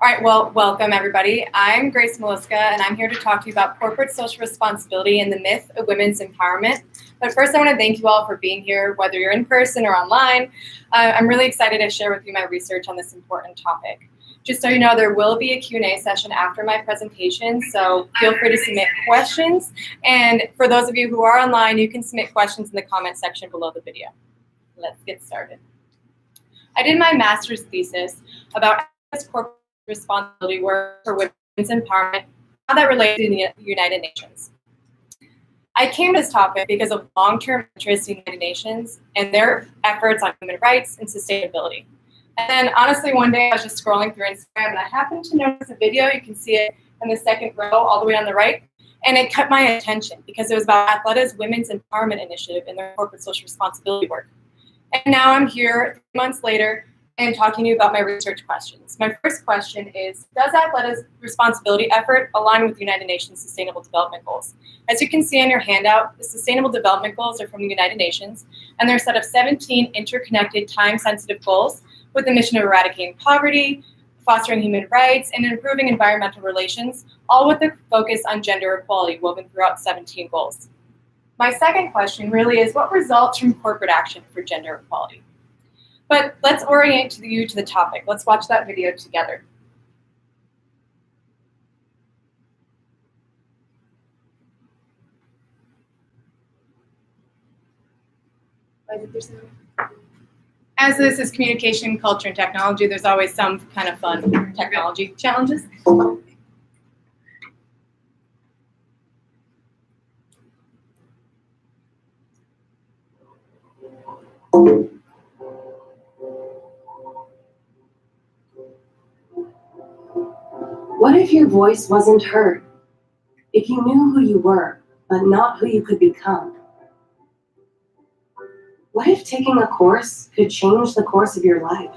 All right, well, welcome everybody. I'm Grace Maliska, and I'm here to talk to you about corporate social responsibility and the myth of women's empowerment. But first, I want to thank you all for being here, whether you're in person or online. I'm really excited to share with you my research on this important topic. Just so you know, there will be a Q&A session after my presentation, so feel free to submit questions. And for those of you who are online, you can submit questions in the comment section below the video. Let's get started. I did my master's thesis about corporate responsibility work for women's empowerment, how that relates to the United Nations. I came to this topic because of long-term interest in the United Nations and their efforts on human rights and sustainability. And then honestly, one day I was just scrolling through Instagram and I happened to notice a video. You can see it in the second row all the way on the right. And it caught my attention because it was about Athleta's Women's Empowerment Initiative and their corporate social responsibility work. And now I'm here 3 months later and talking to you about my research questions. My first question is, does Athleta's responsibility effort align with the United Nations Sustainable Development Goals? As you can see on your handout, the Sustainable Development Goals are from the United Nations, and they're a set of 17 interconnected, time-sensitive goals with the mission of eradicating poverty, fostering human rights, and improving environmental relations, all with a focus on gender equality woven throughout 17 goals. My second question really is, what results from corporate action for gender equality? But let's orient you to the topic. Let's watch that video together. As this is communication, culture, and technology, there's always some kind of fun technology challenges. What if your voice wasn't heard? If you knew who you were, but not who you could become? What if taking a course could change the course of your life?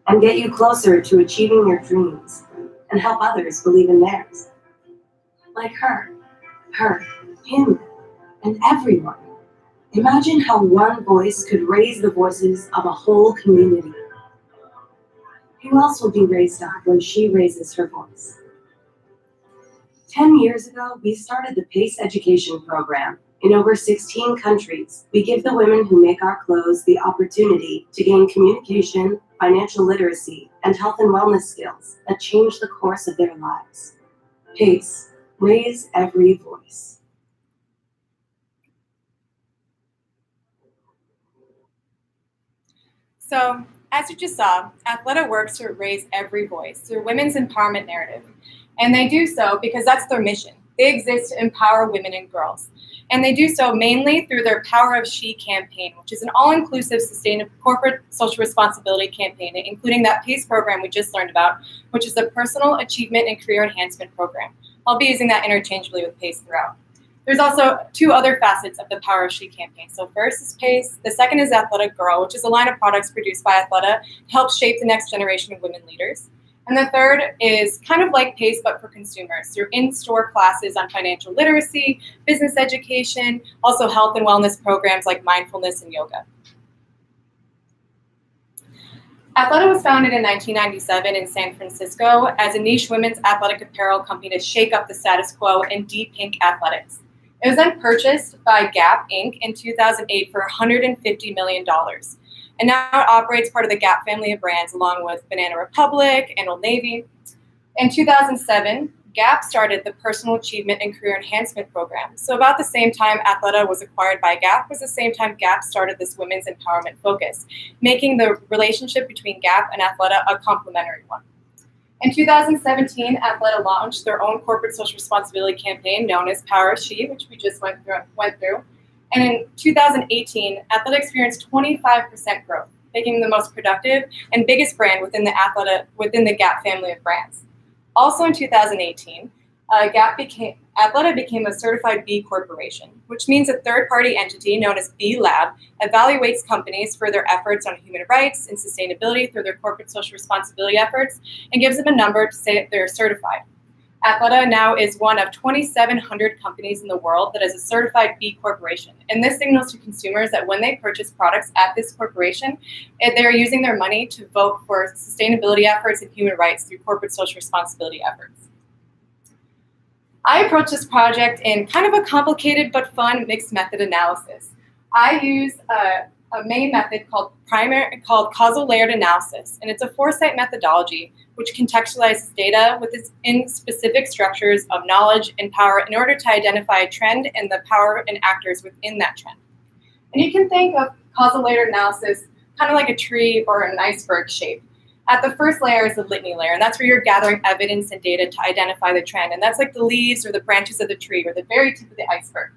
And get you closer to achieving your dreams and help others believe in theirs? Like her, him, and everyone. Imagine how one voice could raise the voices of a whole community. Who else will be raised up when she raises her voice? 10 years ago, we started the PACE education program. In over 16 countries, we give the women who make our clothes the opportunity to gain communication, financial literacy, and health and wellness skills that change the course of their lives. PACE, raise every voice. So, as you just saw, Athleta works to raise every voice through women's empowerment narrative. And they do so because that's their mission. They exist to empower women and girls. And they do so mainly through their Power of She campaign, which is an all-inclusive sustainable corporate social responsibility campaign, including that PACE program we just learned about, which is the Personal Achievement and Career Enhancement Program. I'll be using that interchangeably with PACE throughout. There's also two other facets of the Power of She campaign. So first is PACE. The second is Athleta Girl, which is a line of products produced by Athleta to help shape the next generation of women leaders. And the third is kind of like PACE, but for consumers, through in-store classes on financial literacy, business education, also health and wellness programs like mindfulness and yoga. Athleta was founded in 1997 in San Francisco as a niche women's athletic apparel company to shake up the status quo in deep pink athletics. It was then purchased by Gap Inc. in 2008 for $150 million. And now it operates part of the Gap family of brands along with Banana Republic and Old Navy. In 2007, Gap started the Personal Achievement and Career Enhancement Program. So about the same time Athleta was acquired by Gap was the same time Gap started this women's empowerment focus, making the relationship between Gap and Athleta a complementary one. In 2017, Athleta launched their own corporate social responsibility campaign known as Power of She, which we just went through. And in 2018, Athleta experienced 25% growth, making them the most productive and biggest brand within the Gap family of brands. Also in 2018, Athleta became a certified B Corporation, which means a third-party entity known as B Lab evaluates companies for their efforts on human rights and sustainability through their corporate social responsibility efforts and gives them a number to say that they're certified. Athleta now is one of 2,700 companies in the world that is a certified B Corporation. And this signals to consumers that when they purchase products at this corporation, they're using their money to vote for sustainability efforts and human rights through corporate social responsibility efforts. I approach this project in kind of a complicated but fun mixed method analysis. I use a main method called causal layered analysis, and it's a foresight methodology which contextualizes data within specific structures of knowledge and power in order to identify a trend and the power and actors within that trend. And you can think of causal layered analysis kind of like a tree or an iceberg shape. At the first layer is the litany layer, and that's where you're gathering evidence and data to identify the trend, and that's like the leaves or the branches of the tree or the very tip of the iceberg.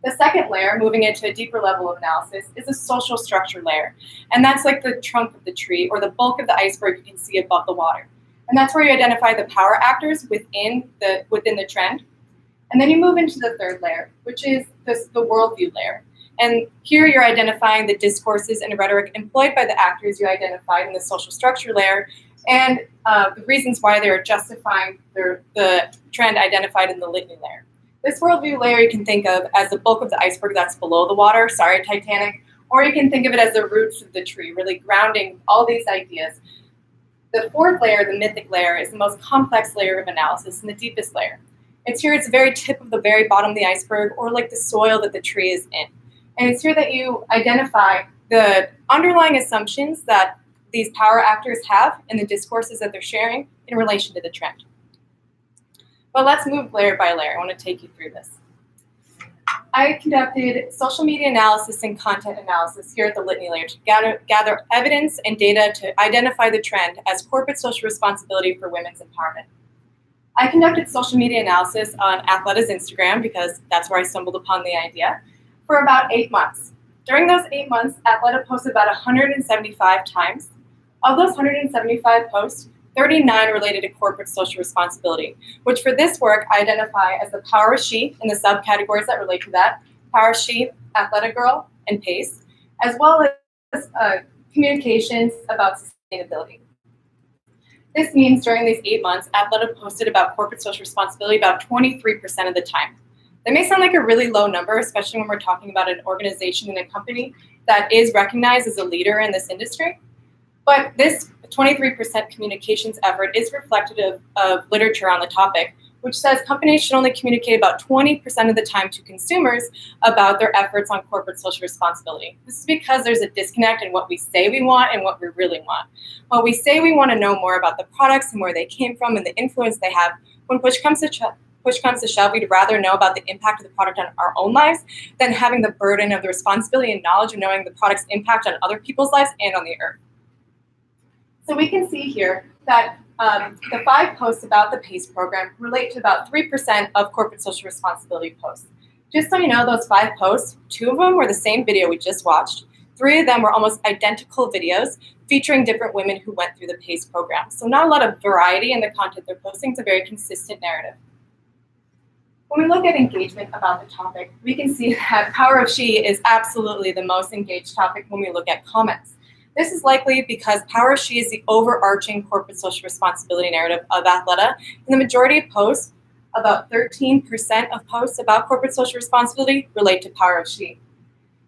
The second layer, moving into a deeper level of analysis, is a social structure layer. And that's like the trunk of the tree or the bulk of the iceberg you can see above the water. And that's where you identify the power actors within the trend. And then you move into the third layer, which is the worldview layer. And here you're identifying the discourses and rhetoric employed by the actors you identified in the social structure layer and the reasons why they're justifying the trend identified in the litany layer. This worldview layer you can think of as the bulk of the iceberg that's below the water, sorry Titanic, or you can think of it as the roots of the tree, really grounding all these ideas. The fourth layer, the mythic layer, is the most complex layer of analysis and the deepest layer. It's here, it's the very tip of the very bottom of the iceberg, or like the soil that the tree is in. And it's here that you identify the underlying assumptions that these power actors have and the discourses that they're sharing in relation to the trend. But let's move layer by layer. I want to take you through this. I conducted social media analysis and content analysis here at the litany layer to gather evidence and data to identify the trend as corporate social responsibility for women's empowerment. I conducted social media analysis on Athleta's Instagram because that's where I stumbled upon the idea for about 8 months. During those 8 months, Athleta posted about 175 times. Of those 175 posts, 39 related to corporate social responsibility, which for this work I identify as the Power of She and the subcategories that relate to that, Power of She, Athleta Girl, and Pace, as well as communications about sustainability. This means during these 8 months, Athleta posted about corporate social responsibility about 23% of the time. That may sound like a really low number, especially when we're talking about an organization and a company that is recognized as a leader in this industry. But this 23% communications effort is reflective of literature on the topic, which says companies should only communicate about 20% of the time to consumers about their efforts on corporate social responsibility. This is because there's a disconnect in what we say we want and what we really want. While we say we want to know more about the products and where they came from and the influence they have, when push comes to shove, we'd rather know about the impact of the product on our own lives than having the burden of the responsibility and knowledge of knowing the product's impact on other people's lives and on the earth. So we can see here that the 5 posts about the PACE program relate to about 3% of corporate social responsibility posts. Just so you know, those 5 posts, 2 of them were the same video we just watched. 3 of them were almost identical videos featuring different women who went through the PACE program. So not a lot of variety in the content they're posting. It's a very consistent narrative. When we look at engagement about the topic, we can see that Power of She is absolutely the most engaged topic when we look at comments. This is likely because Power of She is the overarching corporate social responsibility narrative of Athleta, and the majority of posts, about 13% of posts about corporate social responsibility, relate to Power of She.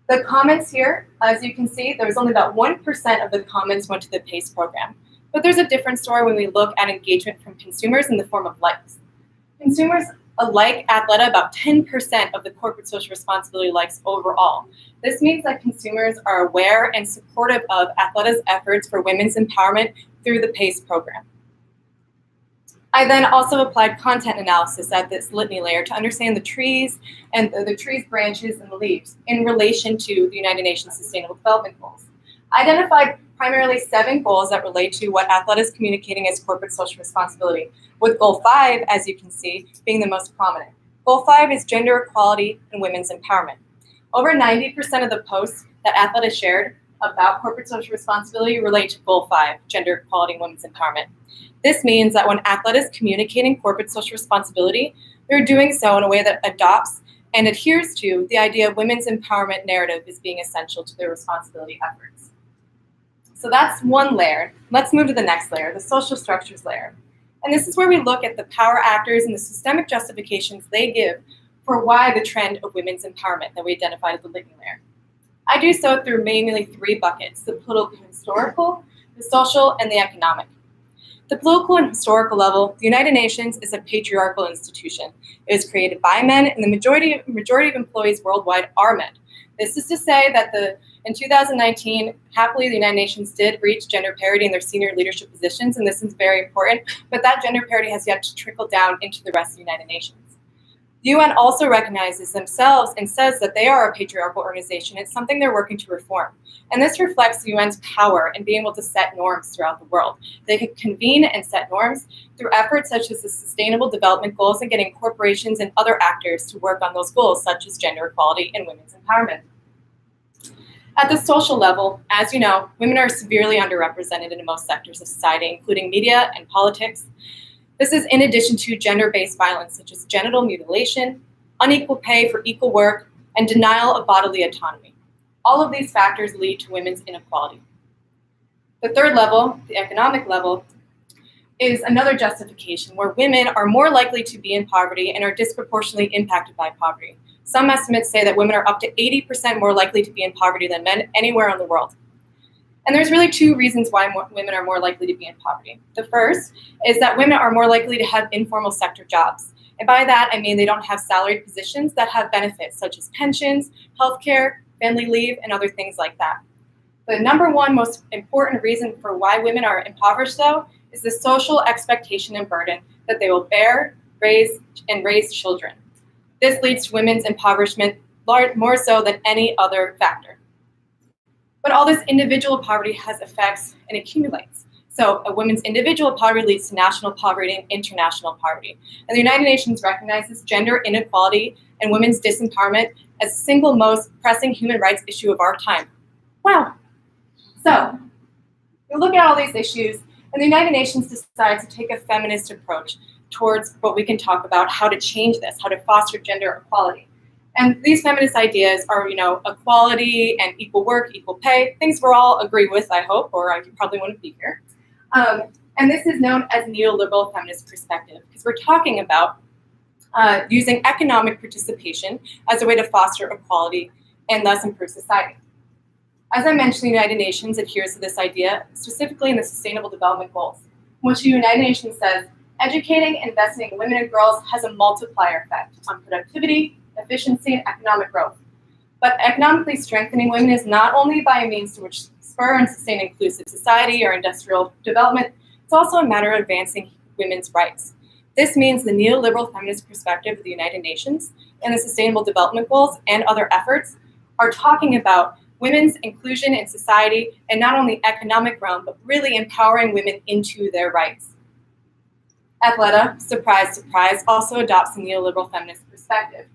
The comments here, as you can see, there was only about 1% of the comments went to the PACE program. But there's a different story when we look at engagement from consumers in the form of likes. Consumers like Athleta about 10% of the corporate social responsibility likes overall. This means that consumers are aware and supportive of Athleta's efforts for women's empowerment through the PACE program. I then also applied content analysis at this litany layer to understand the trees and the trees' branches and the leaves in relation to the United Nations Sustainable Development Goals. I identified primarily 7 goals that relate to what Athleta is communicating as corporate social responsibility, with Goal 5, as you can see, being the most prominent. Goal 5 is gender equality and women's empowerment. Over 90% of the posts that Athleta shared about corporate social responsibility relate to Goal 5, gender equality and women's empowerment. This means that when Athleta is communicating corporate social responsibility, they're doing so in a way that adopts and adheres to the idea of women's empowerment narrative as being essential to their responsibility efforts. So that's one layer. Let's move to the next layer, the social structures layer. And this is where we look at the power actors and the systemic justifications they give for why the trend of women's empowerment that we identified at the living layer. I do so through mainly three buckets: the political and historical, the social, and the economic. The political and historical level, the United Nations is a patriarchal institution. It was created by men, and the majority of employees worldwide are men. This is to say that in 2019, happily, the United Nations did reach gender parity in their senior leadership positions, and this is very important, but that gender parity has yet to trickle down into the rest of the United Nations. The UN also recognizes themselves and says that they are a patriarchal organization. It's something they're working to reform. And this reflects the UN's power in being able to set norms throughout the world. They can convene and set norms through efforts such as the Sustainable Development Goals and getting corporations and other actors to work on those goals, such as gender equality and women's empowerment. At the social level, as you know, women are severely underrepresented in most sectors of society, including media and politics. This is in addition to gender-based violence, such as genital mutilation, unequal pay for equal work, and denial of bodily autonomy. All of these factors lead to women's inequality. The third level, the economic level, is another justification where women are more likely to be in poverty and are disproportionately impacted by poverty. Some estimates say that women are up to 80% more likely to be in poverty than men anywhere in the world. And there's really two reasons why women are more likely to be in poverty. The first is that women are more likely to have informal sector jobs. And by that, I mean they don't have salaried positions that have benefits such as pensions, healthcare, family leave, and other things like that. The number one most important reason for why women are impoverished, though, is the social expectation and burden that they will bear, raise children. This leads to women's impoverishment more so than any other factor. But all this individual poverty has effects and accumulates. So a woman's individual poverty leads to national poverty and international poverty. And the United Nations recognizes gender inequality and women's disempowerment as the single most pressing human rights issue of our time. Wow. So we look at all these issues, and the United Nations decides to take a feminist approach towards what we can talk about, how to change this, how to foster gender equality. And these feminist ideas are, equality and equal work, equal pay, things we all agree with, I hope, or I probably wouldn't be here. And this is known as neoliberal feminist perspective, because we're talking about using economic participation as a way to foster equality and thus improve society. As I mentioned, the United Nations adheres to this idea, specifically in the Sustainable Development Goals, in which the United Nations says, educating and investing in women and girls has a multiplier effect on productivity, efficiency, and economic growth. But economically strengthening women is not only by a means to which spur and sustain inclusive society or industrial development, it's also a matter of advancing women's rights. This means the neoliberal feminist perspective of the United Nations and the Sustainable Development Goals and other efforts are talking about women's inclusion in society and not only economic realm, but really empowering women into their rights. Athleta, surprise, surprise, also adopts a neoliberal feminist perspective.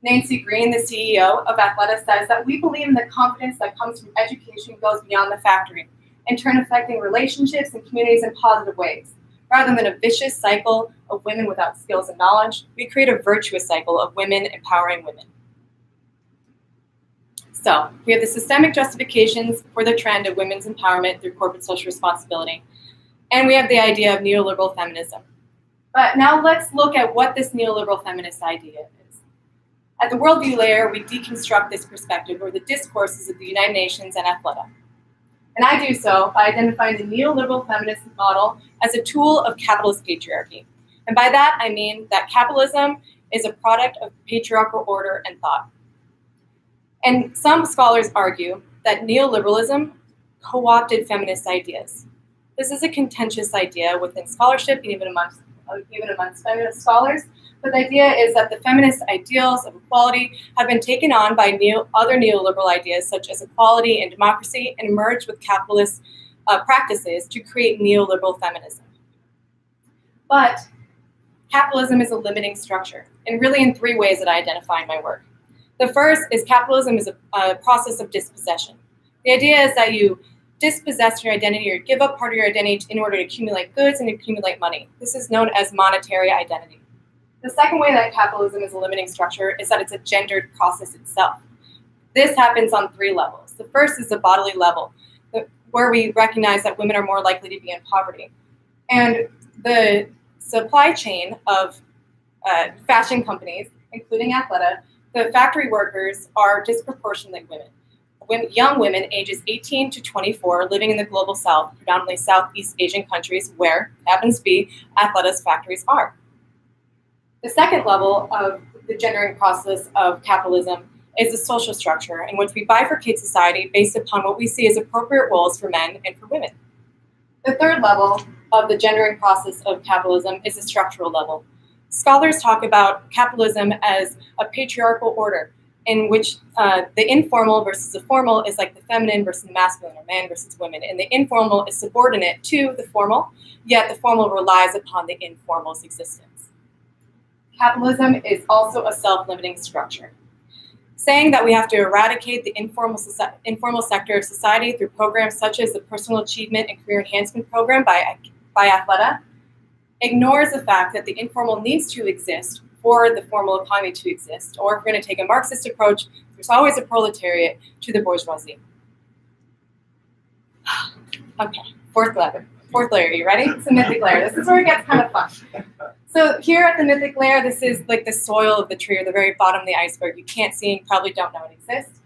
Nancy Green, the CEO of Athleta, says that we believe in the confidence that comes from education goes beyond the factory, in turn affecting relationships and communities in positive ways. Rather than a vicious cycle of women without skills and knowledge, we create a virtuous cycle of women empowering women. So we have the systemic justifications for the trend of women's empowerment through corporate social responsibility, and we have the idea of neoliberal feminism. But now let's look at what this neoliberal feminist idea is. At the worldview layer, we deconstruct this perspective or the discourses of the United Nations and Athleta. And I do so by identifying the neoliberal feminist model as a tool of capitalist patriarchy. And by that, I mean that capitalism is a product of patriarchal order and thought. And some scholars argue that neoliberalism co-opted feminist ideas. This is a contentious idea within scholarship and even amongst feminist scholars, but the idea is that the feminist ideals of equality have been taken on by other neoliberal ideas such as equality and democracy and emerged with capitalist practices to create neoliberal feminism. But capitalism is a limiting structure, and really in three ways that I identify in my work. The first is capitalism is a process of dispossession. The idea is that you dispossess your identity or give up part of your identity in order to accumulate goods and accumulate money. This is known as monetary identity. The second way that capitalism is a limiting structure is that it's a gendered process itself. This happens on three levels. The first is the bodily level, where we recognize that women are more likely to be in poverty. And the supply chain of fashion companies, including Athleta, the factory workers are disproportionately women. Young women ages 18 to 24 living in the global south, predominantly Southeast Asian countries where, happens to be, Athleta's factories are. The second level of the gendering process of capitalism is the social structure in which we bifurcate society based upon what we see as appropriate roles for men and for women. The third level of the gendering process of capitalism is the structural level. Scholars talk about capitalism as a patriarchal order in which the informal versus the formal is like the feminine versus the masculine, or man versus women, and the informal is subordinate to the formal, yet the formal relies upon the informal's existence. Capitalism is also a self-limiting structure, saying that we have to eradicate the informal sector of society through programs such as the Personal Achievement and Career Enhancement Program by Athleta, ignores the fact that the informal needs to exist for the formal economy to exist, or if we're going to take a Marxist approach, there's always a proletariat to the bourgeoisie. Okay, fourth layer, you ready? It's the mythic layer. This is where it gets kind of fun. So here at the mythic layer, this is like the soil of the tree, or the very bottom of the iceberg. You can't see and probably don't know it exists.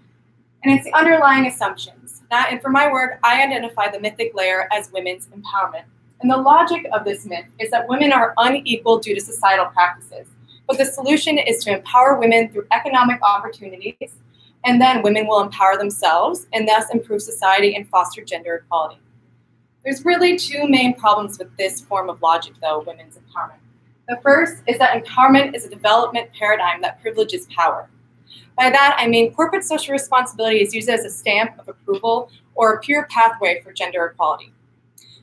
And it's the underlying assumptions. And for my work, I identify the mythic layer as women's empowerment. And the logic of this myth is that women are unequal due to societal practices. But the solution is to empower women through economic opportunities, and then women will empower themselves and thus improve society and foster gender equality. There's really two main problems with this form of logic, though, women's empowerment. The first is that empowerment is a development paradigm that privileges power. By that, I mean corporate social responsibility is used as a stamp of approval or a pure pathway for gender equality.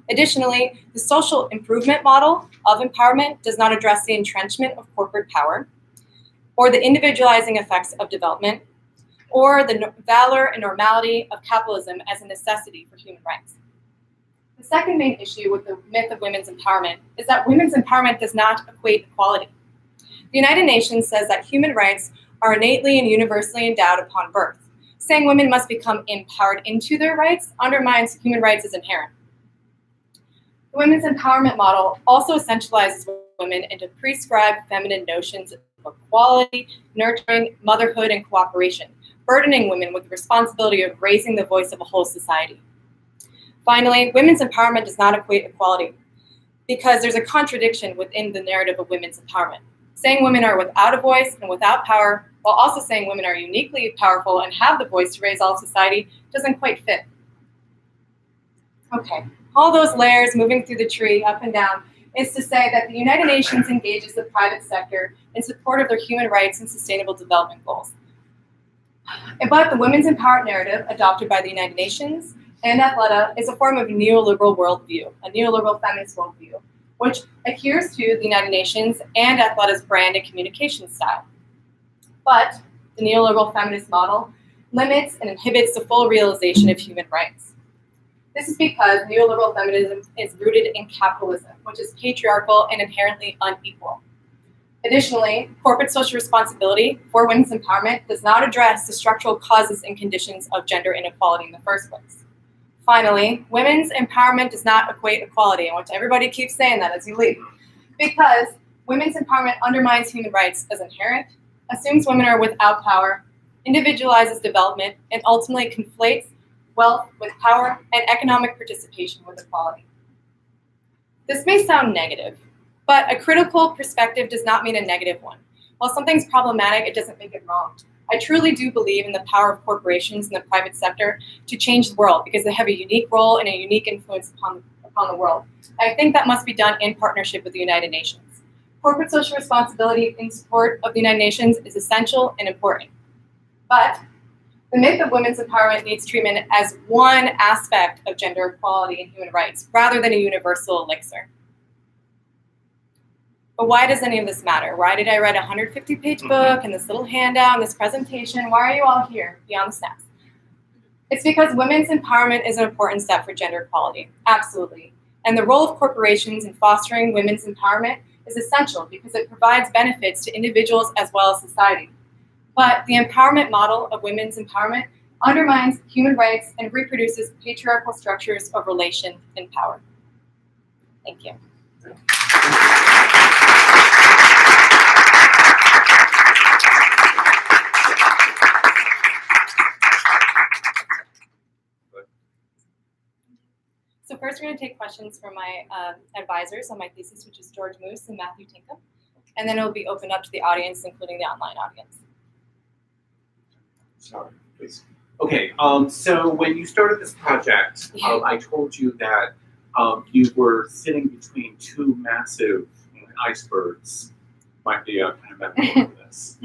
Additionally, the social improvement model of empowerment does not address the entrenchment of corporate power, or the individualizing effects of development, or the valor and normality of capitalism as a necessity for human rights. The second main issue with the myth of women's empowerment is that women's empowerment does not equate equality. The United Nations says that human rights are innately and universally endowed upon birth. Saying women must become empowered into their rights undermines human rights as inherent. The women's empowerment model also essentializes women into prescribed feminine notions of equality, nurturing, motherhood, and cooperation, burdening women with the responsibility of raising the voice of a whole society. Finally, women's empowerment does not equate equality because there's a contradiction within the narrative of women's empowerment. Saying women are without a voice and without power, while also saying women are uniquely powerful and have the voice to raise all society, doesn't quite fit. Okay, all those layers moving through the tree, up and down, is to say that the United Nations engages the private sector in support of their human rights and sustainable development goals. But the women's empowerment narrative adopted by the United Nations and Athleta is a form of neoliberal worldview, a neoliberal feminist worldview, which adheres to the United Nations and Athleta's brand and communication style. But the neoliberal feminist model limits and inhibits the full realization of human rights. This is because neoliberal feminism is rooted in capitalism, which is patriarchal and inherently unequal. Additionally, corporate social responsibility for women's empowerment does not address the structural causes and conditions of gender inequality in the first place. Finally, women's empowerment does not equate equality. I want everybody to keep saying that as you leave, because women's empowerment undermines human rights as inherent, assumes women are without power, individualizes development, and ultimately conflates wealth with power and economic participation with equality. This may sound negative, but a critical perspective does not mean a negative one. While something's problematic, it doesn't make it wrong. I truly do believe in the power of corporations and the private sector to change the world because they have a unique role and a unique influence upon the world. I think that must be done in partnership with the United Nations. Corporate social responsibility in support of the United Nations is essential and important. But the myth of women's empowerment needs treatment as one aspect of gender equality and human rights, rather than a universal elixir. But why does any of this matter? Why did I write a 150-page book and this little handout and this presentation? Why are you all here beyond the snaps? It's because women's empowerment is an important step for gender equality, absolutely. And the role of corporations in fostering women's empowerment is essential because it provides benefits to individuals as well as society. But the empowerment model of women's empowerment undermines human rights and reproduces patriarchal structures of relation and power. Thank you. So first we're going to take questions from my advisors on my thesis, which is George Moose and Matthew Tinkham. And then it'll be opened up to the audience, including the online audience. Sorry, please. Okay, so when you started this project, I told you that you were sitting between two massive icebergs. Might be a kind of metaphor for this.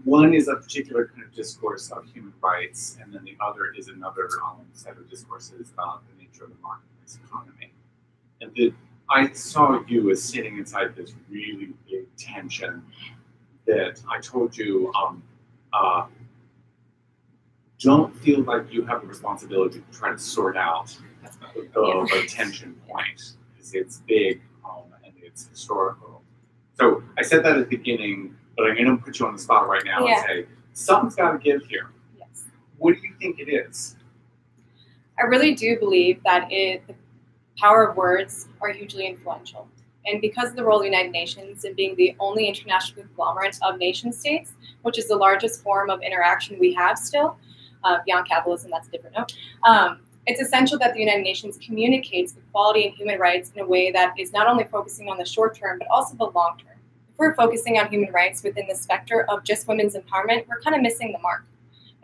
One is a particular kind of discourse of human rights, and then the other is another set of discourses about the nature of the marketplace economy. And I saw you as sitting inside this really big tension that I told you don't feel like you have a responsibility to try to sort out the tension point, because it's big and it's historical. So I said that at the beginning, but I'm going to put you on the spot right now and say, something's got to give here. Yes. What do you think it is? I really do believe that the power of words are hugely influential. And because of the role of the United Nations in being the only international conglomerate of nation states, which is the largest form of interaction we have still, beyond capitalism, that's a different note, it's essential that the United Nations communicates equality and human rights in a way that is not only focusing on the short term, but also the long term. If we're focusing on human rights within the specter of just women's empowerment, we're kind of missing the mark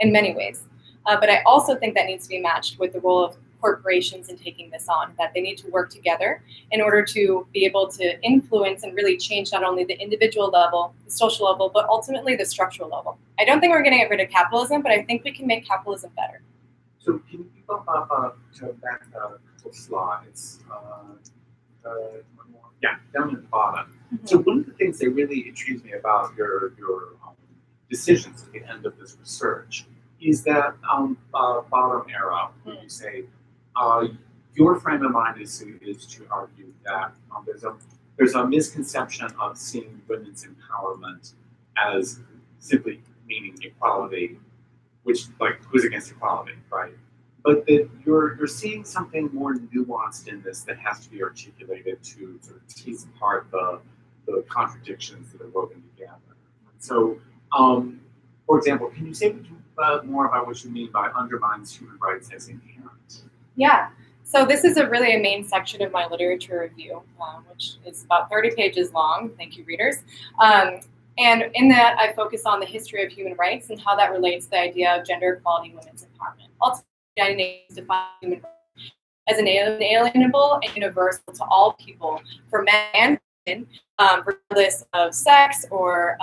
in many ways. But I also think that needs to be matched with the role of corporations in taking this on, that they need to work together in order to be able to influence and really change not only the individual level, the social level, but ultimately the structural level. I don't think we're going to get rid of capitalism, but I think we can make capitalism better. So can you go up to back a couple slides? One more. Yeah, down at the bottom. So one of the things that really intrigues me about your decisions at the end of this research is that bottom arrow, where you say your frame of mind is to argue that there's a misconception of seeing women's empowerment as simply meaning equality, which, like, who's against equality, right? But that you're seeing something more nuanced in this that has to be articulated to sort of tease apart the contradictions that are woven together. So, for example, can you say more about what you mean by undermines human rights as inherent? Yeah. So this is really a main section of my literature review, which is about 30 pages long. Thank you, readers. And in that, I focus on the history of human rights and how that relates to the idea of gender equality and women's empowerment. Ultimately, the United Nations defines human rights as inalienable and universal to all people, for men and women, regardless of sex or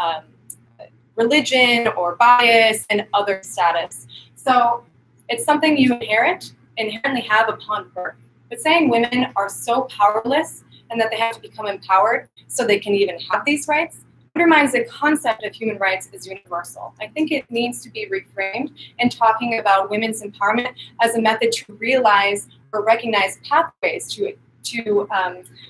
religion or bias and other status. So it's something you inherently have upon birth. But saying women are so powerless and that they have to become empowered so they can even have these rights undermines the concept of human rights as universal. I think it needs to be reframed in talking about women's empowerment as a method to realize or recognize pathways to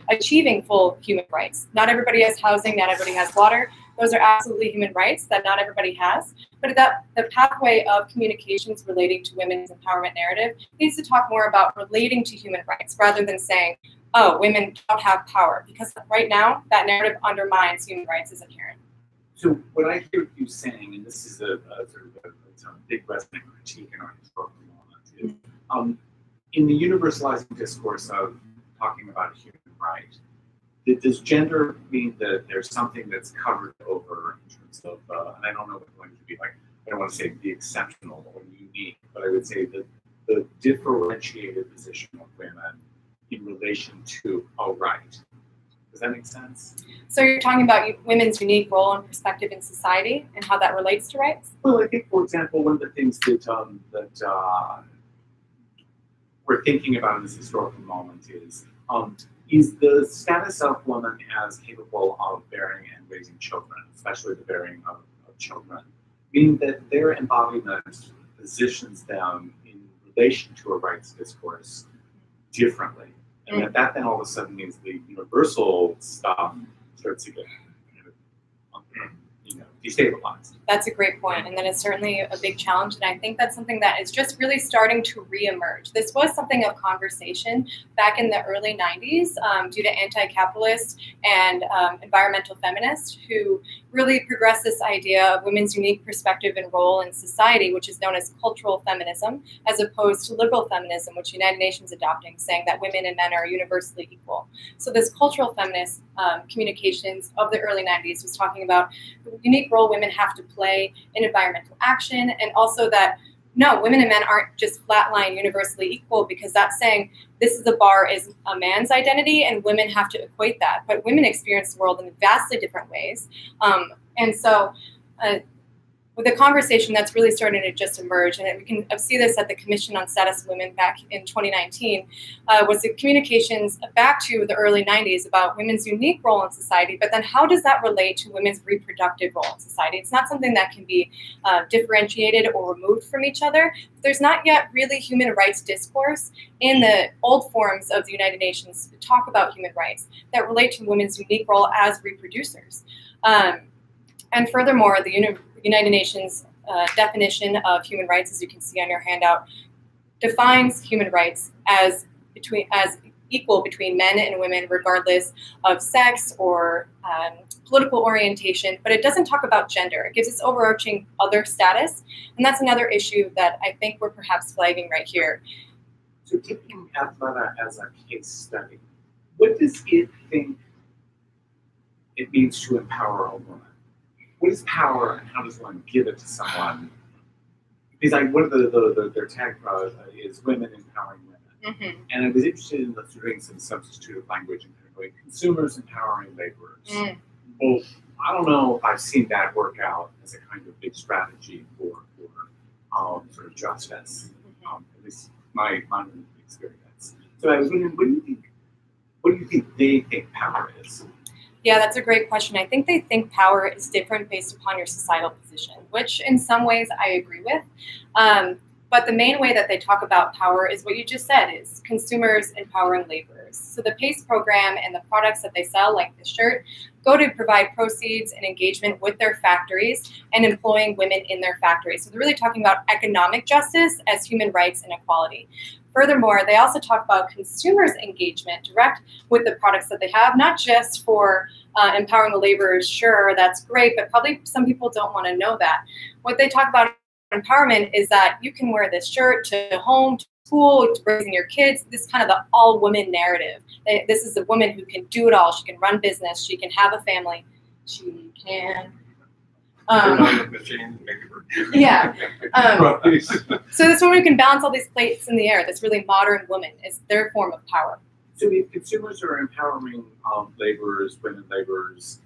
achieving full human rights. Not everybody has housing, not everybody has water. Those are absolutely human rights that not everybody has. But that the pathway of communications relating to women's empowerment narrative needs to talk more about relating to human rights rather than saying, oh, women don't have power. Because right now, that narrative undermines human rights as inherent. So what I hear you saying, and this is a big resonant critique in our historical moment, is in the universalizing discourse of talking about human right, does gender mean that there's something that's covered over in terms of, and I don't know what's going to be like, I don't want to say the exceptional or unique, but I would say that the differentiated position of women in relation to a right. Does that make sense? So you're talking about women's unique role and perspective in society and how that relates to rights? Well, I think, for example, one of the things that we're thinking about in this historical moment is the status of women as capable of bearing and raising children, especially the bearing of children, meaning that their embodiment positions them in relation to a rights discourse differently. And that then all of a sudden means the universal stuff starts to get destabilized. That's a great point, and that is certainly a big challenge, and I think that's something that is just really starting to reemerge. This was something of conversation back in the early 90s due to anti-capitalist and environmental feminists who really progressed this idea of women's unique perspective and role in society, which is known as cultural feminism, as opposed to liberal feminism, which the United Nations adopting, saying that women and men are universally equal. So this cultural feminist communications of the early 90s was talking about the unique role women have to play in environmental action, and also that no, women and men aren't just flatline universally equal, because that's saying this is the bar is a man's identity and women have to equate that. But women experience the world in vastly different ways. And so with a conversation that's really starting to just emerge, and we can see this at the Commission on Status of Women back in 2019, was the communications back to the early 90s about women's unique role in society, but then how does that relate to women's reproductive role in society? It's not something that can be differentiated or removed from each other. There's not yet really human rights discourse in the old forms of the United Nations to talk about human rights that relate to women's unique role as reproducers. And furthermore, the United Nations definition of human rights, as you can see on your handout, defines human rights as equal between men and women, regardless of sex or political orientation. But it doesn't talk about gender. It gives this overarching other status, and that's another issue that I think we're perhaps flagging right here. So, taking Athleta as a case study, what does it think it means to empower a woman? What is power, and how does one give it to someone? Because one of their tag is women empowering women, Mm-hmm. and I was interested in doing some substitutive language and kind of going consumers empowering laborers. Well, I don't know if I've seen that work out as a kind of big strategy for sort of justice, at least my experience. So I was wondering, what do you think they think power is? Yeah, that's a great question. I think they think power is different based upon your societal position, which in some ways I agree with. But the main way that they talk about power is what you just said, is consumers empowering laborers. So the PACE program and the products that they sell, like the shirt, go to provide proceeds and engagement with their factories and employing women in their factories. So they're really talking about economic justice as human rights and equality. Furthermore, they also talk about consumers' engagement direct with the products that they have, not just for empowering the laborers. Sure, that's great, but probably some people don't want to know that. What they talk about empowerment is that you can wear this shirt to home, to school, to raising your kids, this kind of the all-woman narrative. This is a woman who can do it all. She can run business. She can have a family. She can... Yeah. So this woman who can balance all these plates in the air, this really modern woman, is their form of power. So if consumers are empowering laborers, women laborers,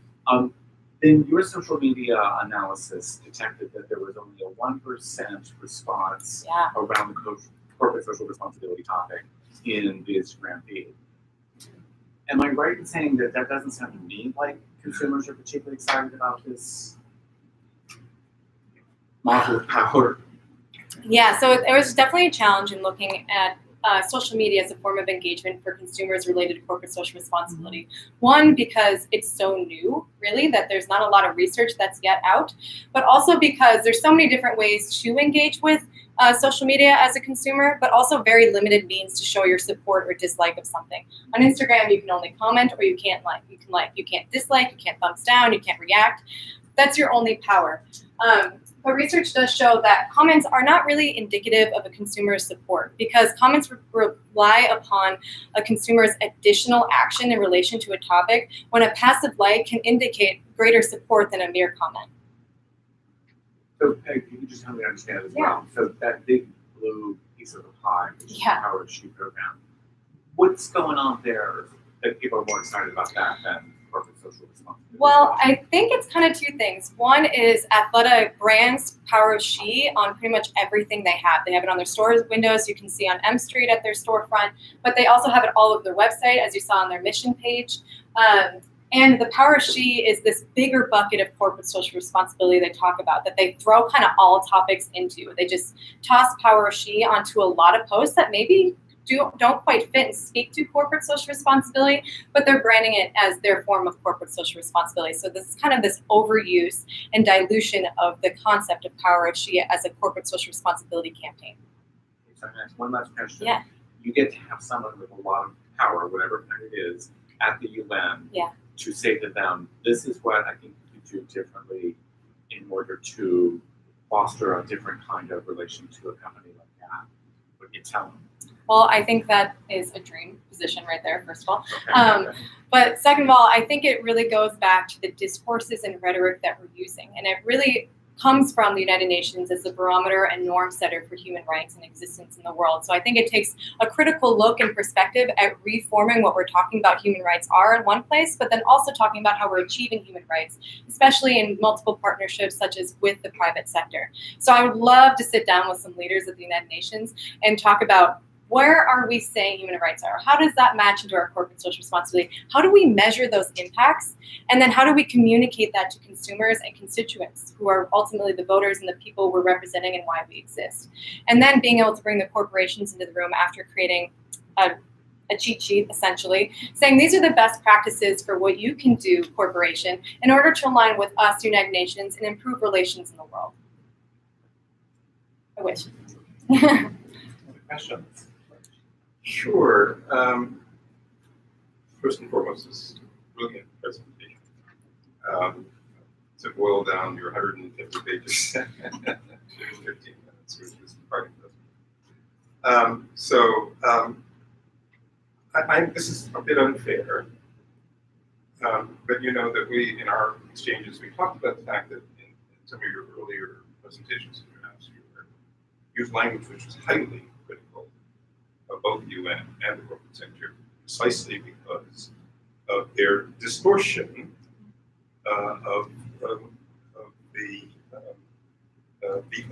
then your social media analysis detected that there was only a 1% response around the corporate social responsibility topic in the Instagram feed. Am I right in saying that that doesn't sound to me like consumers are particularly excited about this model of power? Yeah, so there was definitely a challenge in looking at social media as a form of engagement for consumers related to corporate social responsibility. One, because it's so new, really, that there's not a lot of research that's yet out, but also because there's so many different ways to engage with social media as a consumer, but also very limited means to show your support or dislike of something. On Instagram, you can only comment, or you can't like. You can like, you can't dislike, you can't thumbs down, you can't react. That's your only power. But research does show that comments are not really indicative of a consumer's support, because comments rely upon a consumer's additional action in relation to a topic, when a passive like can indicate greater support than a mere comment. So Peg, you can just help me understand as well. So that big blue piece of the pie, which is the Power of She program, what's going on there that people are more excited about that than corporate social responsibility? Well, I think it's kind of two things. One is Athleta brands Power of She on pretty much everything they have. They have it on their store windows. You can see on M Street at their storefront, but they also have it all over their website, as you saw on their mission page. And the Power of She is this bigger bucket of corporate social responsibility they talk about, that they throw kind of all topics into. They just toss Power of She onto a lot of posts that maybe don't quite fit and speak to corporate social responsibility, but they're branding it as their form of corporate social responsibility. So this is kind of this overuse and dilution of the concept of Power of She as a corporate social responsibility campaign. So I'm gonna ask one last question. Yeah. You get to have someone with a lot of power, whatever kind it is, at the UN to say to them, this is what I think you do differently in order to foster a different kind of relation to a company like that. What do you tell them? Well, I think that is a dream position right there, first of all. Okay. But second of all, I think it really goes back to the discourses and rhetoric that we're using. And it really comes from the United Nations as the barometer and norm setter for human rights and existence in the world. So I think it takes a critical look and perspective at reforming what we're talking about human rights are in one place, but then also talking about how we're achieving human rights, especially in multiple partnerships such as with the private sector. So I would love to sit down with some leaders at the United Nations and talk about where are we saying human rights are? How does that match into our corporate social responsibility? How do we measure those impacts? And then how do we communicate that to consumers and constituents who are ultimately the voters and the people we're representing and why we exist? And then being able to bring the corporations into the room after creating a cheat sheet, essentially, saying these are the best practices for what you can do, corporation, in order to align with us, United Nations, and improve relations in the world. I wish. Any questions? Sure. First and foremost, this is a brilliant presentation. To boil down your 150 pages in 15 minutes, which is quite impressive. This is a bit unfair, but you know that we, in our exchanges, we talked about the fact that in some of your earlier presentations, you used language which was highly critical of both the UN and the corporate sector, precisely because of their distortion of the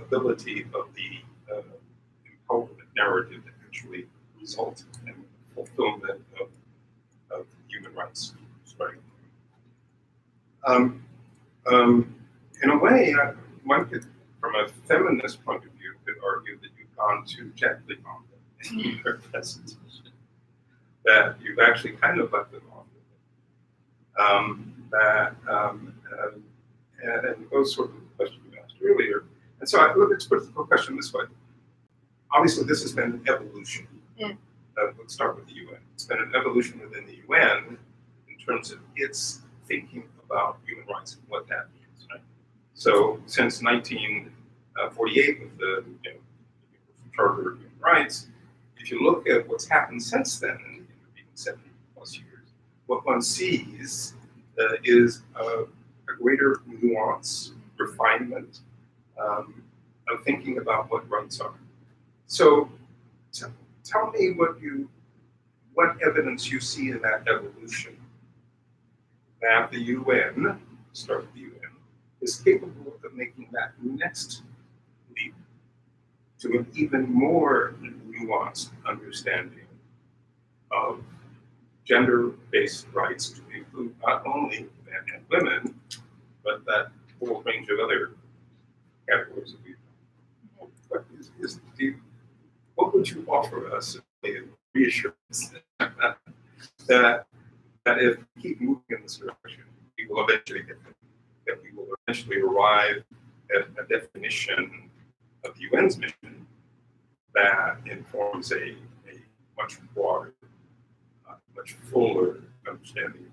ability of the empowerment narrative to actually result in fulfillment of human rights. In a way, one could, from a feminist point of view, could argue that you've gone too gently on them in your presentation, that you've actually kind of left them off with it. And it goes sort of to the question you asked earlier. And so let's put the question this way. Obviously, this has been an evolution. Let's start with the UN. It's been an evolution within the UN in terms of its thinking about human rights and what that means. Right? So since 1948 with the Charter of Human Rights, if you look at what's happened since then, in 70 plus years, what one sees is a greater nuance, refinement of thinking about what rights are. So tell me what evidence you see in that evolution that the UN, start with the UN, is capable of making that next leap to an even more nuanced understanding of gender-based rights to include not only men and women, but that whole range of other categories of people. What would you offer us in reassurance that if we keep moving in this direction, we will eventually get there, that we will eventually arrive at a definition of the UN's mission that informs a much broader, much fuller understanding.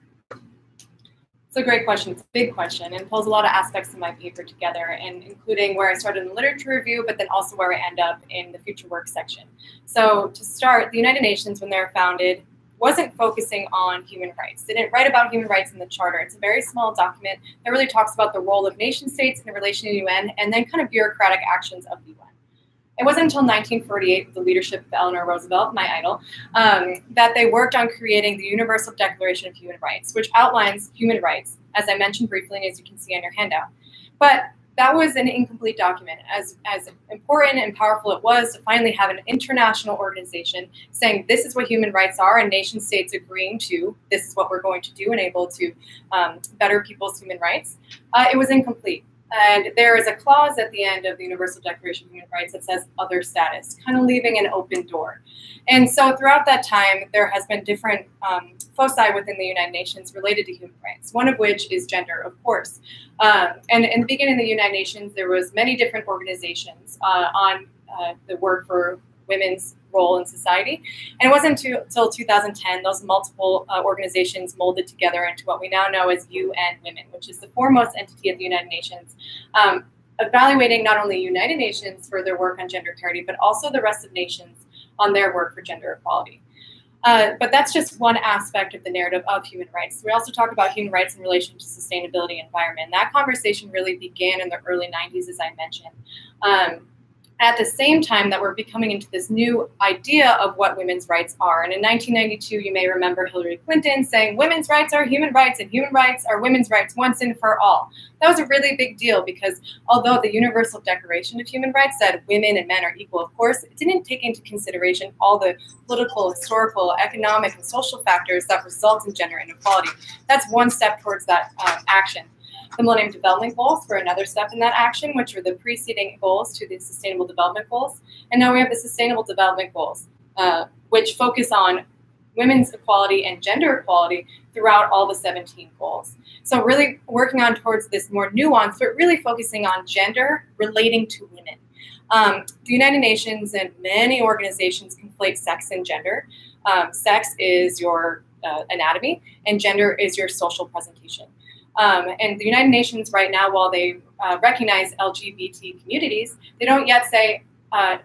It's a great question. It's a big question and pulls a lot of aspects of my paper together, and including where I started in the literature review, but then also where I end up in the future work section. So to start, the United Nations, when they were founded, wasn't focusing on human rights. They didn't write about human rights in the charter. It's a very small document that really talks about the role of nation states in relation to the UN and then kind of bureaucratic actions of the UN. It wasn't until 1948, with the leadership of Eleanor Roosevelt, my idol, that they worked on creating the Universal Declaration of Human Rights, which outlines human rights, as I mentioned briefly, and as you can see on your handout. But that was an incomplete document. As important and powerful it was to finally have an international organization saying this is what human rights are, and nation states agreeing to this is what we're going to do and able to better people's human rights, it was incomplete. And there is a clause at the end of the Universal Declaration of Human Rights that says other status, kind of leaving an open door. And so throughout that time, there has been different foci within the United Nations related to human rights, one of which is gender, of course. And in the beginning of the United Nations, there was many different organizations on the work for women's role in society. And it wasn't until 2010, those multiple organizations molded together into what we now know as UN Women, which is the foremost entity of the United Nations, evaluating not only United Nations for their work on gender parity, but also the rest of nations on their work for gender equality. But that's just one aspect of the narrative of human rights. We also talk about human rights in relation to sustainability and environment. And that conversation really began in the early 90s, as I mentioned. At the same time that we're becoming into this new idea of what women's rights are. And in 1992, you may remember Hillary Clinton saying women's rights are human rights and human rights are women's rights once and for all. That was a really big deal because although the Universal Declaration of Human Rights said women and men are equal, of course, it didn't take into consideration all the political, historical, economic, and social factors that result in gender inequality. That's one step towards that action. The Millennium Development Goals were another step in that action, which were the preceding goals to the Sustainable Development Goals. And now we have the Sustainable Development Goals, which focus on women's equality and gender equality throughout all the 17 goals. So really working on towards this more nuance, but really focusing on gender relating to women. The United Nations and many organizations conflate sex and gender. Sex is your anatomy, and gender is your social presentation. And the United Nations right now, while they recognize LGBT communities, they don't yet say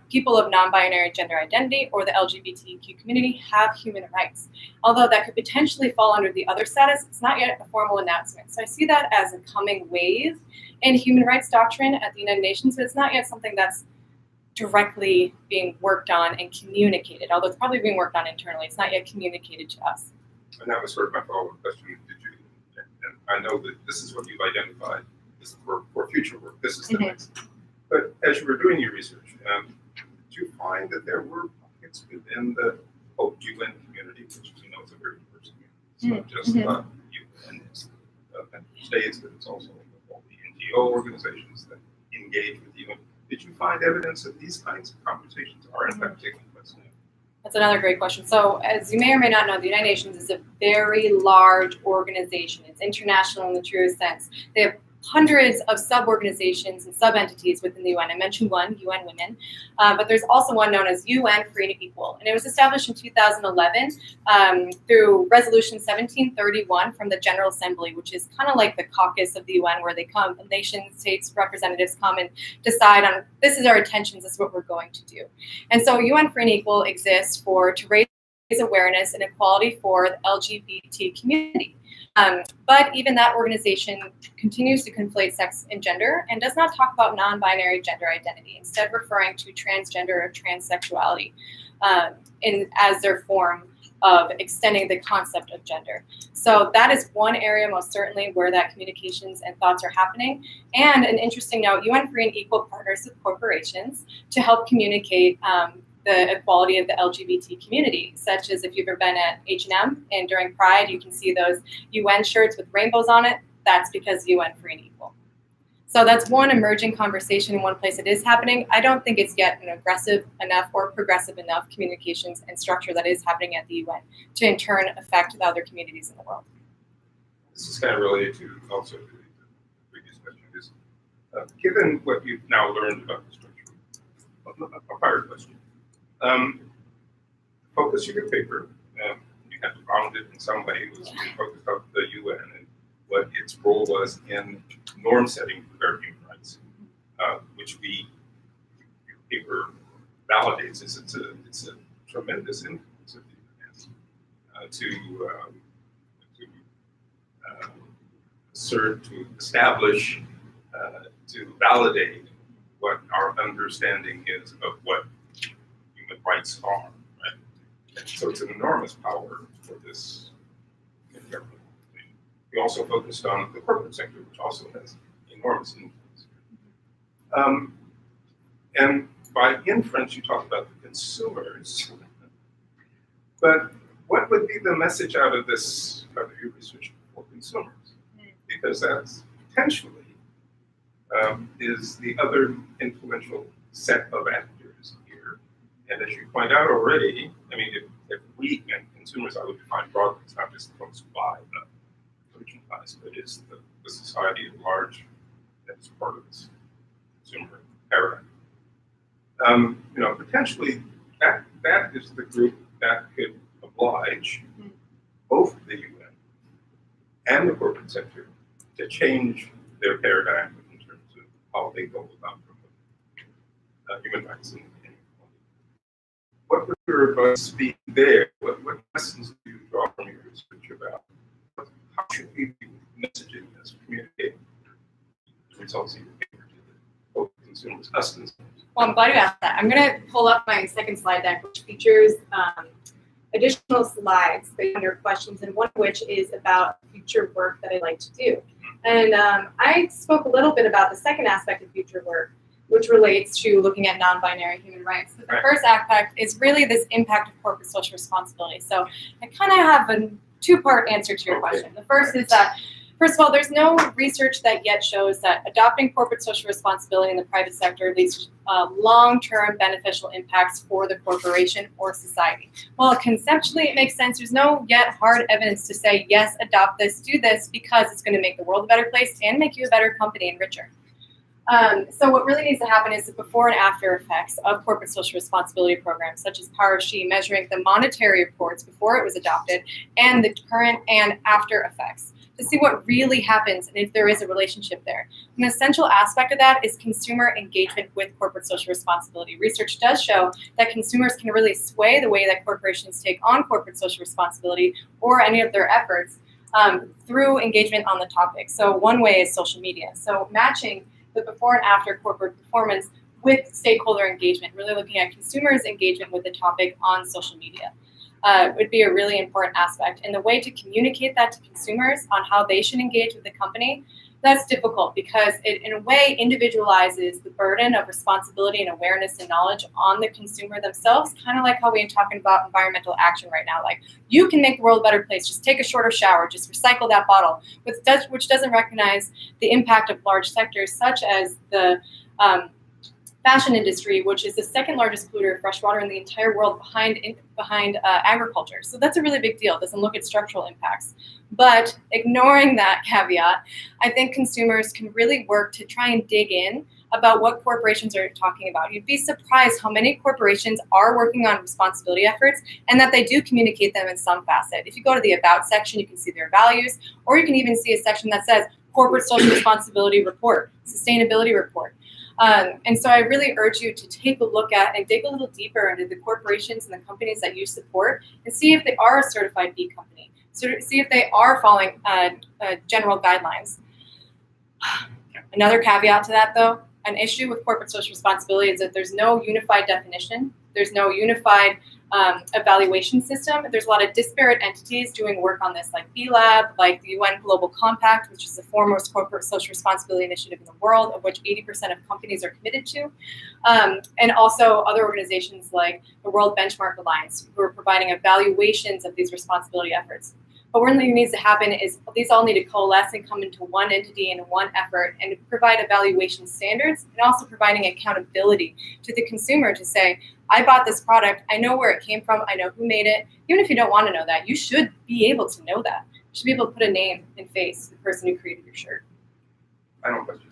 people of non-binary gender identity or the LGBTQ community have human rights. Although that could potentially fall under the other status, it's not yet a formal announcement. So I see that as a coming wave in human rights doctrine at the United Nations, but it's not yet something that's directly being worked on and communicated. Although it's probably being worked on internally, it's not yet communicated to us. And that was sort of my follow-up question. And I know that this is what you've identified for future work. This is the next. But as you were doing your research, did you find that there were pockets within the UN community, which we know is a very diverse community? It's not just UN, it's member states, but it's also all the NGO organizations that engage with the UN. Did you find evidence that these kinds of conversations are in fact taking place now? That's another great question. So as you may or may not know, the United Nations is a very large organization. It's international in the truest sense. They have hundreds of sub-organizations and sub-entities within the UN. I mentioned one, UN Women, but there's also one known as UN Free and Equal. And it was established in 2011 through Resolution 1731 from the General Assembly, which is kind of like the caucus of the UN where they come, the nation states representatives come and decide on, this is our intentions, this is what we're going to do. And so UN Free and Equal exists to raise awareness and equality for the LGBT community. But even that organization continues to conflate sex and gender and does not talk about non-binary gender identity, instead referring to transgender or transsexuality as their form of extending the concept of gender. So that is one area most certainly where that communications and thoughts are happening. And an interesting note, UN Free and Equal partners with corporations to help communicate the equality of the LGBT community, such as if you've ever been at H&M and during Pride, you can see those UN shirts with rainbows on it. That's because UN Free and Equal. So that's one emerging conversation in one place it is happening. I don't think it's yet an aggressive enough or progressive enough communications and structure that is happening at the UN to in turn affect the other communities in the world. This is kind of related to also the previous question is, given what you've now learned about the structure, a prior question. Focus of your paper, you had to ground it in some way, was really focused on the UN and what its role was in norm setting for human rights, which your paper validates as it's a tremendous influence of the UN to assert, to establish, to validate what our understanding is of what human rights are, right? And so it's an enormous power for this government. We also focused on the corporate sector, which also has enormous influence. And by inference, you talk about the consumers. But what would be the message out of this, out of your research for consumers? Because that's potentially is the other influential set of actors here. And as you point out already, I mean, if we and consumers, I would define broadly, it's not just the folks who buy the merchandise, but it's the society at large that is part of this consumer paradigm. Potentially that is the group that could oblige both the UN and the corporate sector to change their paradigm in terms of how they go about promoting human rights and equality. What would your advice be there? What lessons do you draw from your research about how should we be messaging this, communicating the results of your paper to both consumers, us consumers? Well, I'm glad you asked that. I'm going to pull up my second slide deck, which features additional slides based on your questions, and one of which is about future work that I like to do. And I spoke a little bit about the second aspect of future work, which relates to looking at non-binary human rights. But the first aspect is really this impact of corporate social responsibility. So I kind of have a two-part answer to your question. The first is that, first of all, there's no research that yet shows that adopting corporate social responsibility in the private sector leads to long-term beneficial impacts for the corporation or society. While conceptually it makes sense, there's no yet hard evidence to say, yes, adopt this, do this, because it's going to make the world a better place and make you a better company and richer. So what really needs to happen is the before and after effects of corporate social responsibility programs, such as Power She, measuring the monetary reports before it was adopted, and the current and after effects, to see what really happens and if there is a relationship there. An essential aspect of that is consumer engagement with corporate social responsibility. Research does show that consumers can really sway the way that corporations take on corporate social responsibility or any of their efforts through engagement on the topic. So one way is social media. So matching the before and after corporate performance with stakeholder engagement, really looking at consumers' engagement with the topic on social media. Would be a really important aspect. And the way to communicate that to consumers on how they should engage with the company, that's difficult because it, in a way, individualizes the burden of responsibility and awareness and knowledge on the consumer themselves, kind of like how we're talking about environmental action right now. Like, you can make the world a better place, just take a shorter shower, just recycle that bottle, which doesn't recognize the impact of large sectors such as the fashion industry, which is the second largest polluter of fresh water in the entire world behind agriculture. So that's a really big deal. It doesn't look at structural impacts. But ignoring that caveat, I think consumers can really work to try and dig in about what corporations are talking about. You'd be surprised how many corporations are working on responsibility efforts and that they do communicate them in some facet. If you go to the About section, you can see their values, or you can even see a section that says Corporate Social Responsibility Report, Sustainability Report. And so I really urge you to take a look at and dig a little deeper into the corporations and the companies that you support and see if they are a certified B company. So see if they are following general guidelines. Another caveat to that, though, an issue with corporate social responsibility is that there's no unified definition. There's no unified evaluation system. There's a lot of disparate entities doing work on this, like B-Lab, like the UN Global Compact, which is the foremost corporate social responsibility initiative in the world, of which 80% of companies are committed to, and also other organizations like the World Benchmark Alliance, who are providing evaluations of these responsibility efforts. But what really needs to happen is these all need to coalesce and come into one entity and one effort and provide evaluation standards, and also providing accountability to the consumer to say, I bought this product, I know where it came from, I know who made it. Even if you don't want to know that, you should be able to know that. You should be able to put a name and face to the person who created your shirt. Final question.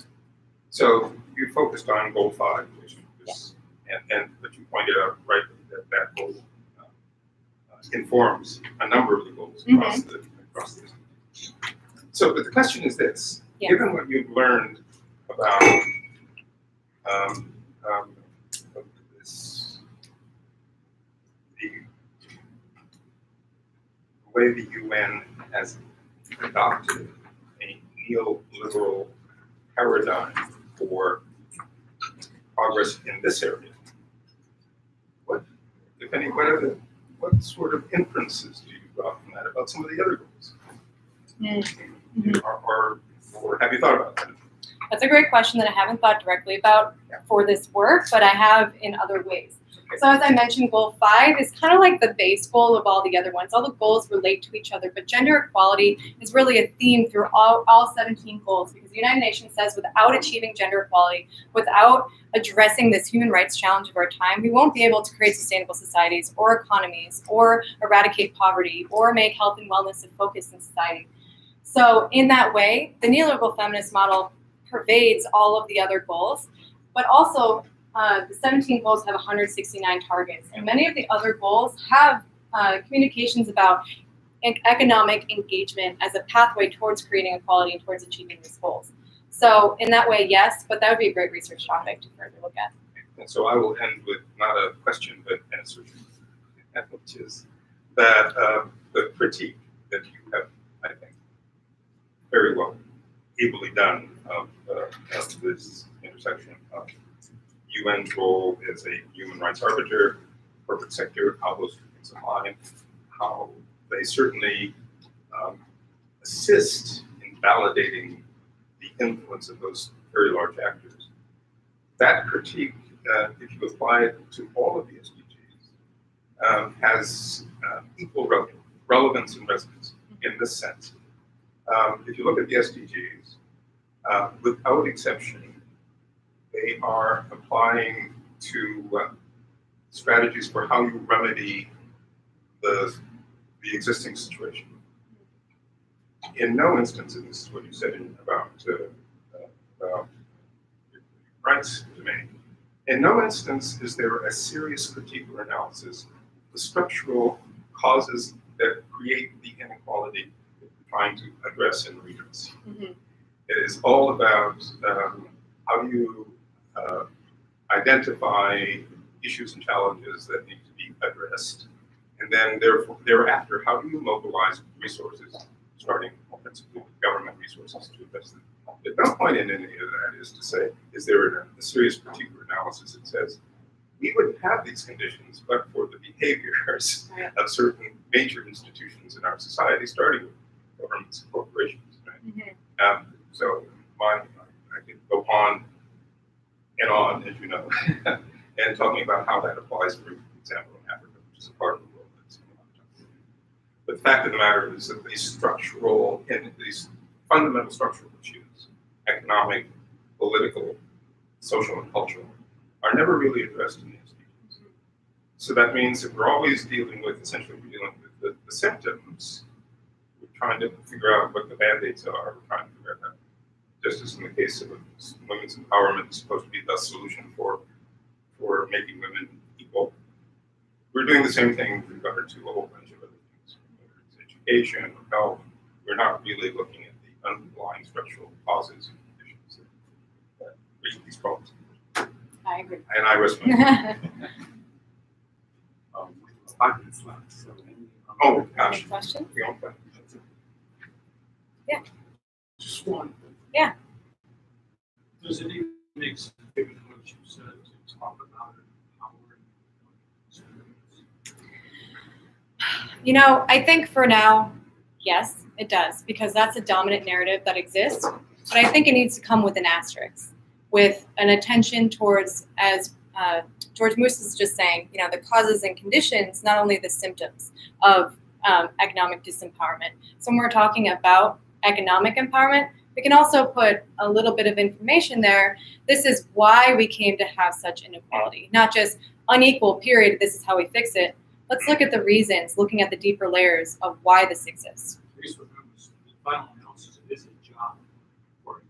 So you focused on goal 5, which is, and but you pointed out rightly that goal informs a number of the goals across the. So, but the question is this: given what you've learned about this, the way the UN has adopted a neoliberal paradigm for progress in this area, what, if any, what sort of inferences do you draw from that about some of the other goals? Or have you thought about that? That's a great question that I haven't thought directly about for this work, but I have in other ways. So as I mentioned, goal 5 is kind of like the base goal of all the other ones. All the goals relate to each other, but gender equality is really a theme through all 17 goals, because the United Nations says without achieving gender equality, without addressing this human rights challenge of our time, we won't be able to create sustainable societies or economies or eradicate poverty or make health and wellness a focus in society. So in that way, the neoliberal feminist model pervades all of the other goals, but also the 17 goals have 169 targets, and many of the other goals have communications about economic engagement as a pathway towards creating equality and towards achieving these goals. So in that way, yes, but that would be a great research topic to further look at. And so I will end with not a question, but an assertion, which is that the critique that you have, I think, very well, ably done of this intersection of UN's role as a human rights arbiter, corporate sector, how those two things align, how they certainly assist in validating the influence of those very large actors. That critique, if you apply it to all of the SDGs, has equal relevance and resonance in this sense. If you look at the SDGs, without exception, they are applying to strategies for how you remedy the existing situation. In no instance, and this is what you said about rights domain, in no instance is there a serious critique or analysis of the structural causes that create the inequality that we're trying to address and redress. Mm-hmm. It is all about how do you identify issues and challenges that need to be addressed, and then thereafter, how do you mobilize resources, starting principally with government resources to address them. The no point in any of that is to say, is there a serious critique or analysis that says, we wouldn't have these conditions but for the behaviors of certain major institutions in our society, starting with governments and corporations. Right? Mm-hmm. So I could go on, as you know, and talking about how that applies, for example, in Africa, which is a part of the world that's coming up. But the fact of the matter is that these fundamental structural issues, economic, political, social, and cultural, are never really addressed in the SDGs. So that means that we're always dealing with the symptoms. We're trying to figure out what the band-aids are. We're trying to figure out, just as in the case of women's empowerment is supposed to be the solution for making women equal. We're doing the same thing with regard to a whole bunch of other things, whether it's education or health. We're not really looking at the underlying structural causes and conditions that create these problems. I agree. And I rest my 5 minutes left. So, oh gosh. Any questions? Yeah. Just one. Yeah. Does it even make sense, given what you said, to talk about it, empowering I think for now, yes, it does, because that's a dominant narrative that exists. But I think it needs to come with an asterisk, with an attention towards, as George Moose is just saying, the causes and conditions, not only the symptoms of economic disempowerment. So when we're talking about economic empowerment, we can also put a little bit of information there. This is why we came to have such inequality, not just unequal, period, this is how we fix it. Let's look at the reasons, looking at the deeper layers of why this exists. Grace remembers the final analysis is a job for a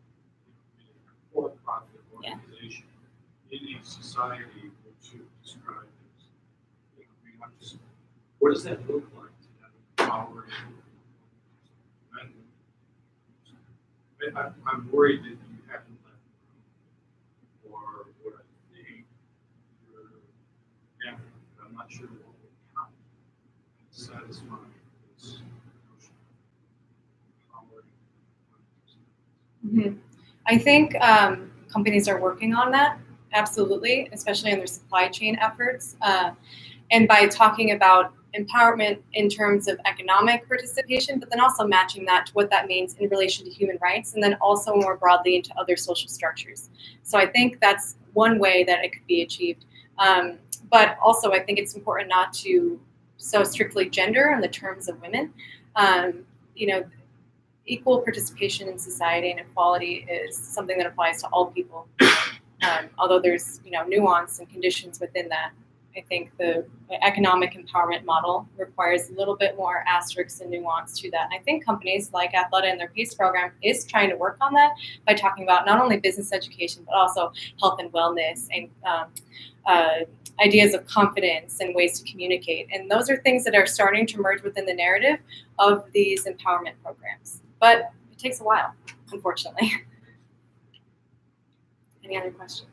for-profit organization in a society which you described as, what does that look like to have empowering men? I'm worried that you haven't left room for what I think you're, I'm not sure what will count to satisfy this notion of empowering. Mm-hmm. I think companies are working on that, absolutely, especially in their supply chain efforts. And by talking about empowerment in terms of economic participation, but then also matching that to what that means in relation to human rights, and then also more broadly into other social structures. So I think that's one way that it could be achieved. But also, I think it's important not to so strictly gender in the terms of women. You know, equal participation in society and equality is something that applies to all people. Although there's nuance and conditions within that. I think the economic empowerment model requires a little bit more asterisks and nuance to that. And I think companies like Athleta and their PACE program is trying to work on that by talking about not only business education, but also health and wellness and ideas of confidence and ways to communicate. And those are things that are starting to merge within the narrative of these empowerment programs. But it takes a while, unfortunately. Any other questions?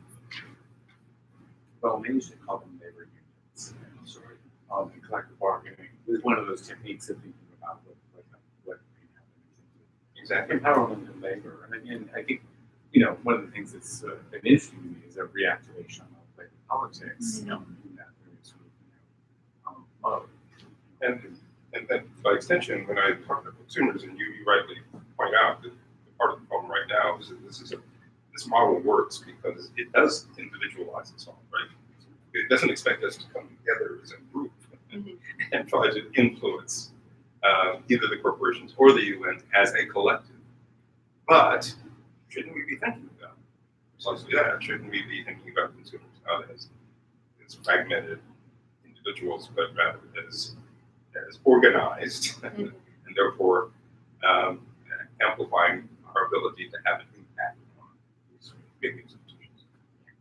Well, maybe you should call them labor unions. Sorry. And collective bargaining is one of those techniques of thinking about what can happen. Exactly. Empowerment in labor. And again, I think, one of the things that's been interesting to me is a reactivation of labor politics in that very sort of mode. And then by extension, when I talk to consumers, and you rightly point out that part of the problem right now is that this model works because it does individualize us all, right? It doesn't expect us to come together as a group and try to influence either the corporations or the UN as a collective. But shouldn't we be thinking about precisely that? Shouldn't we be thinking about consumers not as fragmented individuals, but rather as organized and therefore amplifying our ability to have an impact on these big institutions?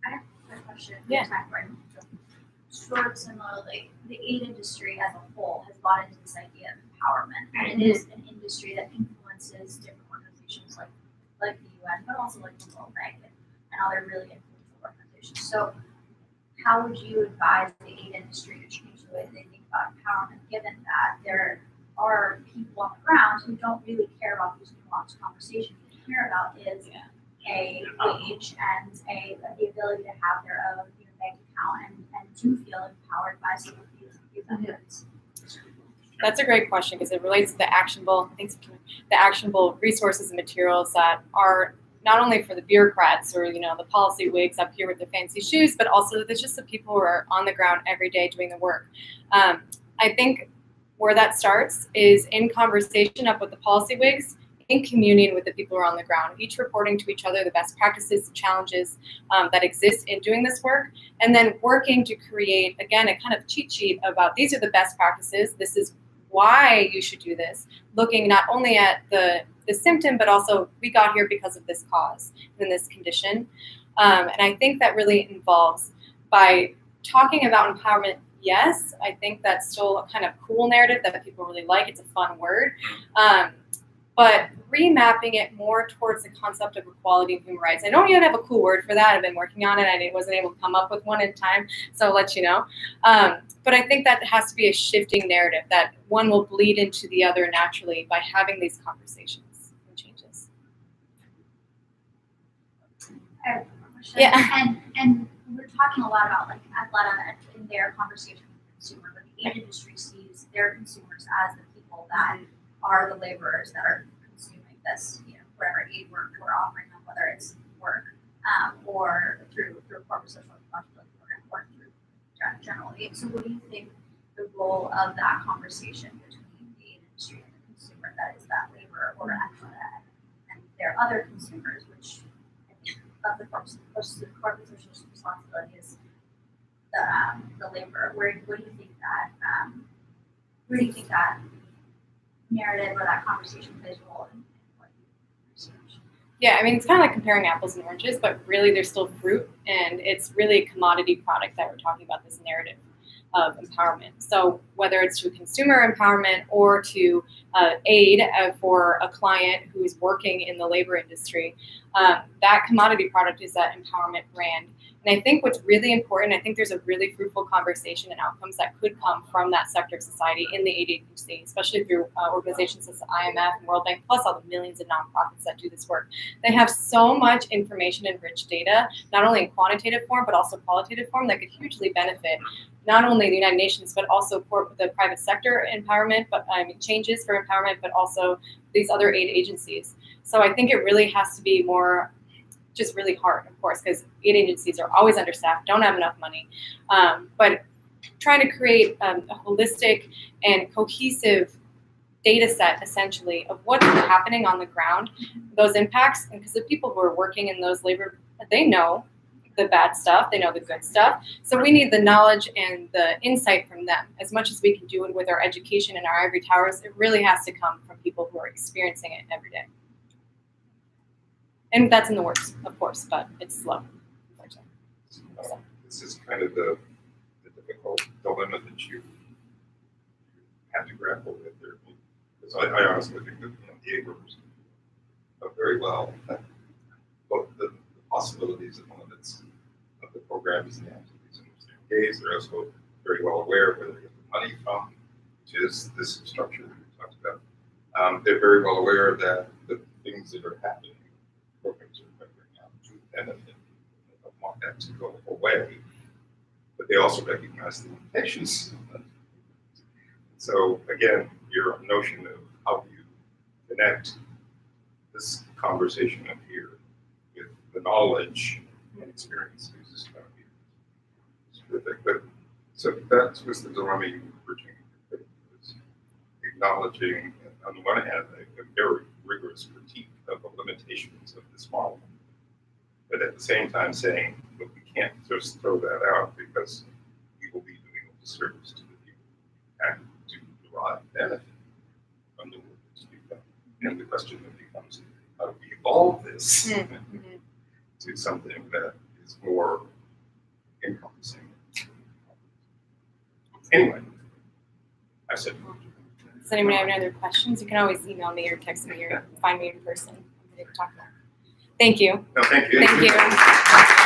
I have a question. Yeah. Sort of similarly, the aid industry as a whole has bought into this idea of empowerment, and it is an industry that influences different organizations like the UN, but also like the World Bank and other really influential organizations. So, how would you advise the aid industry to change the way they think about empowerment, given that there are people on the ground who don't really care about these nuanced conversations? What they care about is a wage and the ability to have their own bank account and to feel empowered by some of these efforts. That's a great question because it relates to the actionable resources and materials that are not only for the bureaucrats or the policy wigs up here with the fancy shoes, but also there's just the people who are on the ground every day doing the work. I think where that starts is in conversation up with the policy wigs, in communion with the people who are on the ground, each reporting to each other the best practices, the challenges that exist in doing this work, and then working to create, again, a kind of cheat sheet about these are the best practices, this is why you should do this, looking not only at the symptom, but also we got here because of this cause and this condition. And I think that really involves by talking about empowerment. Yes, I think that's still a kind of cool narrative that people really like. It's a fun word. But remapping it more towards the concept of equality and human rights. I don't even have a cool word for that. I've been working on it. I wasn't able to come up with one in time, so I'll let you know. But I think that has to be a shifting narrative, that one will bleed into the other naturally by having these conversations and changes. I have a question. Yeah. And we're talking a lot about like Athleta in their conversation with the consumer, but the aid industry sees their consumers as the people that are the laborers that are consuming this, whatever aid work we're offering them, whether it's work or through corporate social responsibility program or through general aid. So what do you think the role of that conversation between the aid industry and the consumer, that is that laborer or Athleta, and their other consumers, which I think of the corporate social responsibility is the laborer. Where do you think that narrative or that conversation plays a role in what you research? Yeah, I mean, it's kind of like comparing apples and oranges, but really they're still fruit, and it's really a commodity product that we're talking about, this narrative of empowerment. So whether it's to consumer empowerment or to aid for a client who is working in the labor industry, that commodity product is that empowerment brand. And I think what's really important, I think there's a really fruitful conversation and outcomes that could come from that sector of society in the aid agency, especially through organizations such as IMF and World Bank, plus all the millions of nonprofits that do this work. They have so much information and rich data, not only in quantitative form, but also qualitative form, that could hugely benefit not only the United Nations, but also the private sector empowerment, but changes for empowerment, but also these other aid agencies. So I think it really has to be more which is really hard, of course, because aid agencies are always understaffed, don't have enough money. But trying to create a holistic and cohesive data set, essentially, of what's happening on the ground, those impacts, and because the people who are working in those labor, they know the bad stuff, they know the good stuff. So we need the knowledge and the insight from them. As much as we can do it with our education and our ivory towers, it really has to come from people who are experiencing it every day. And that's in the works, of course, but it's slow. This is kind of the difficult dilemma that you have to grapple with there. Because I honestly think that the aid workers know very well both the possibilities of the programs and the activities in which they engage. They're also very well aware of where they get the money from, which is this structure that we talked about. They're very well aware that the things that are happening, programs are figuring out to benefit. They don't want that to go away, but they also recognize the limitations. So again, your notion of how you connect this conversation up here with the knowledge and experiences is going to be terrific. But so that was the dilemma you were bridging, was acknowledging, on the one hand, a very rigorous critique of the limitations of this model, but at the same time saying, look, we can't just throw that out because we will be doing a disservice to the people and to derive benefit from the work that's being done. And the question then becomes, how do we evolve this to something that is more encompassing? Anyway, I said. Does anyone have any other questions? You can always email me or text me or find me in person. I'm ready to talk about it. Thank you. No, thank you. Thank you.